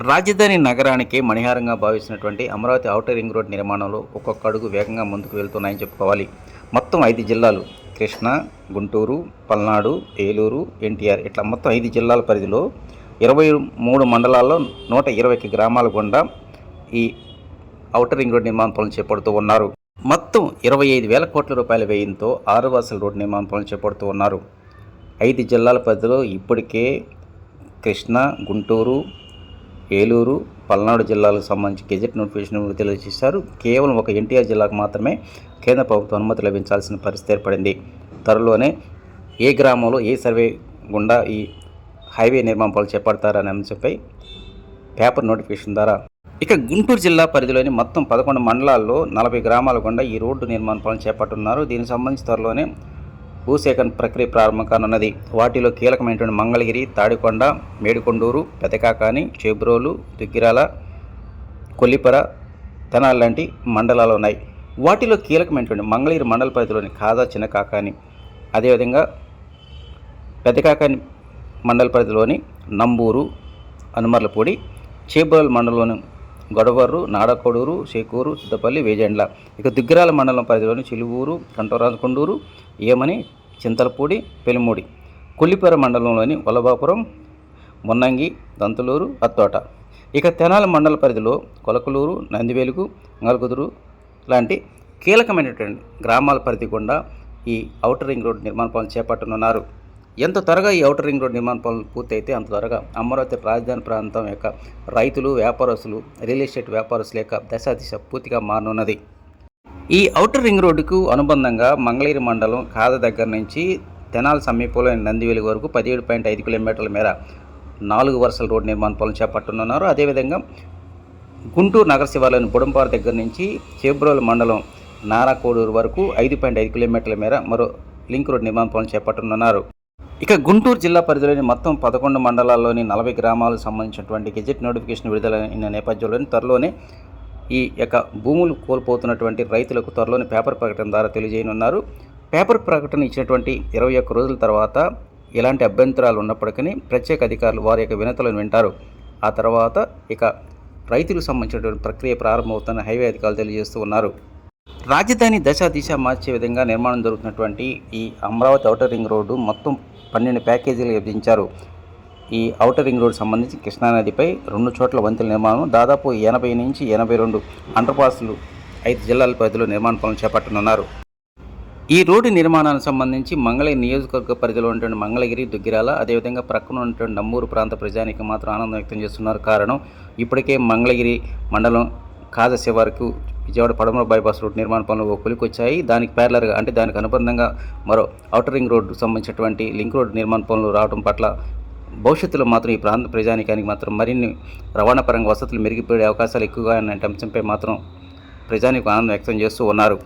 రాజధాని నగరానికి మణిహారంగా భావిస్తున్నటువంటి Amaravati outer ring road నిర్మాణంలో ఒక్కొక్క అడుగు వేగంగా ముందుకు వెళ్తున్నాయని చెప్పుకోవాలి. మొత్తం 5 జిల్లాలు కృష్ణా, గుంటూరు, పల్నాడు, ఏలూరు, ఎన్టీఆర్ ఇట్లా మొత్తం 5 జిల్లాల పరిధిలో 23 మండలాల్లో 120 గ్రామాల గుండా ఈ ఔటర్ రింగ్ రోడ్ నిర్మాణ పనులు చేపడుతూ ఉన్నారు. మొత్తం 25,000 కోట్ల రూపాయల వ్యయంతో 6 వరుసల రోడ్డు నిర్మాణ పనులు చేపడుతూ ఉన్నారు. 5 జిల్లాల పరిధిలో ఇప్పటికే కృష్ణా, గుంటూరు, ఏలూరు, పల్నాడు జిల్లాలకు సంబంధించి గెజెట్ నోటిఫికేషన్ విడుదల చేశారు. కేవలం ఒక ఎన్టీఆర్ జిల్లాకు మాత్రమే కేంద్ర ప్రభుత్వం అనుమతి లభించాల్సిన పరిస్థితి ఏర్పడింది. త్వరలోనే ఏ గ్రామంలో ఏ సర్వే గుండా ఈ హైవే నిర్మాణ పనులు చేపడతారనే అంశంపై పేపర్ నోటిఫికేషన్ ద్వారా ఇక గుంటూరు జిల్లా పరిధిలోని మొత్తం 11 మండలాల్లో 40 గ్రామాల గుండా ఈ రోడ్డు నిర్మాణ పనులు చేపట్టున్నారు. దీనికి సంబంధించి త్వరలోనే భూసేకరణ ప్రక్రియ ప్రారంభం కానున్నది. వాటిలో కీలకమైనటువంటి మంగళగిరి, తాడికొండ, మేడికొండూరు, పెదకాకాని, చేబ్రోలు, దుగ్గిరాల, కొల్లిపర, తెనాలి లాంటి మండలాలు ఉన్నాయి. వాటిలో కీలకమైనటువంటి మంగళగిరి మండల పరిధిలోని ఖాజా, చిన్నకాకాని, అదేవిధంగా పెదకాకాని మండల పరిధిలోని నంబూరు, అనుమర్లపూడి, చేబ్రోలు మండలంలోని గొడవర్రు, నాడకొడూరు, శేకూరు, సిద్దపల్లి, వేజెండ్ల, ఇక దుగ్గిరాల మండలం పరిధిలోని చిలువూరు, కంటోరాజకొండూరు, ఏమని, చింతలపూడి, పెలుమూడి, కొల్లిపర మండలంలోని వల్లభాపురం, మున్నంగి, దంతులూరు, అత్తోట, ఇక తెనాలి మండల పరిధిలో కొలకలూరు, నందివేలుగు, నలుగుదురు లాంటి కీలకమైనటువంటి గ్రామాల పరిధి గుండా ఈ ఔటర్ రింగ్ రోడ్ నిర్మాణ పనులు చేపట్టనున్నారు. ఎంత త్వరగా ఈ ఔటర్ రింగ్ రోడ్ నిర్మాణ పనులు పూర్తయితే అంత త్వరగా అమరావతి రాజధాని ప్రాంతం యొక్క రైతులు, వ్యాపారస్తులు, రియల్ ఎస్టేట్ వ్యాపారస్తుల యొక్క దశ పూర్తిగా మారనున్నది. ఈ ఔటర్ రింగ్ రోడ్డుకు అనుబంధంగా మంగళగిరి మండలం ఖాద దగ్గర నుంచి తెనాలి సమీపంలో నందివేలి వరకు 17.5 కిలోమీటర్ల మేర 4 వరుసల రోడ్డు నిర్మాణ పనులు చేపట్టనున్నారు. అదేవిధంగా గుంటూరు నగర శివార్లోని బుడంపారు దగ్గర నుంచి చేబ్రోలు మండలం నారాకోడూరు వరకు 5.5 కిలోమీటర్ల మేర మరో లింక్ రోడ్ నిర్మాణ పనులు చేపట్టనున్నారు. ఇక గుంటూరు జిల్లా పరిధిలోని మొత్తం 11 మండలాల్లోని 40 గ్రామాలకు సంబంధించినటువంటి గెజెట్ నోటిఫికేషన్ విడుదలైన నేపథ్యంలోని త్వరలోనే ఈ యొక్క భూములు కోల్పోతున్నటువంటి రైతులకు త్వరలోని పేపర్ ప్రకటన ద్వారా తెలియజేయనున్నారు. పేపర్ ప్రకటన ఇచ్చినటువంటి 21 రోజుల తర్వాత ఎలాంటి అభ్యంతరాలు ఉన్నప్పటికీ ప్రత్యేక అధికారులు వారి యొక్క వినతులను వింటారు. ఆ తర్వాత ఇక రైతులకు సంబంధించినటువంటి ప్రక్రియ ప్రారంభమవుతున్న హైవే అధికారులు తెలియజేస్తూ ఉన్నారు. రాజధాని దిశ మార్చే విధంగా నిర్మాణం జరుగుతున్నటువంటి ఈ అమరావతి ఔటర్ రింగ్ రోడ్డు మొత్తం 12 ప్యాకేజీలు విభజించారు. ఈ ఔటర్ రింగ్ రోడ్ సంబంధించి కృష్ణానదిపై 2 చోట్ల వంతెల నిర్మాణం, దాదాపు 80 నుంచి 82 అండర్పాస్లు 5 జిల్లాల పరిధిలో నిర్మాణ పనులు చేపట్టనున్నారు. ఈ రోడ్డు నిర్మాణానికి సంబంధించి మంగళగిరి నియోజకవర్గ పరిధిలో ఉన్నటువంటి మంగళగిరి, దుగ్గిరాల, అదేవిధంగా ప్రక్కన ఉన్నటువంటి నంబూరు ప్రాంత ప్రజానికి మాత్రం ఆనందం వ్యక్తం చేస్తున్నారు. కారణం ఇప్పటికే మంగళగిరి మండలం ఖాజా శివారుకు విజయవాడ పడమర బైపాస్ రోడ్ నిర్మాణ పనులు కొలికొచ్చాయి. దానికి ప్యారలర్గా అంటే దానికి అనుబంధంగా మరో ఔటర్ రింగ్ రోడ్డు సంబంధించినటువంటి లింక్ రోడ్ నిర్మాణ పనులు రావడం పట్ల భవిష్యత్తులో మాత్రం ఈ ప్రాంత ప్రజానికానికి మాత్రం మరిన్ని రవాణా పరంగా వసతులు మెరుగుపడే అవకాశాలు ఎక్కువగా ఉన్న అంశంపై మాత్రం ప్రజానికి ఆనందం వ్యక్తం చేస్తూ ఉన్నారు.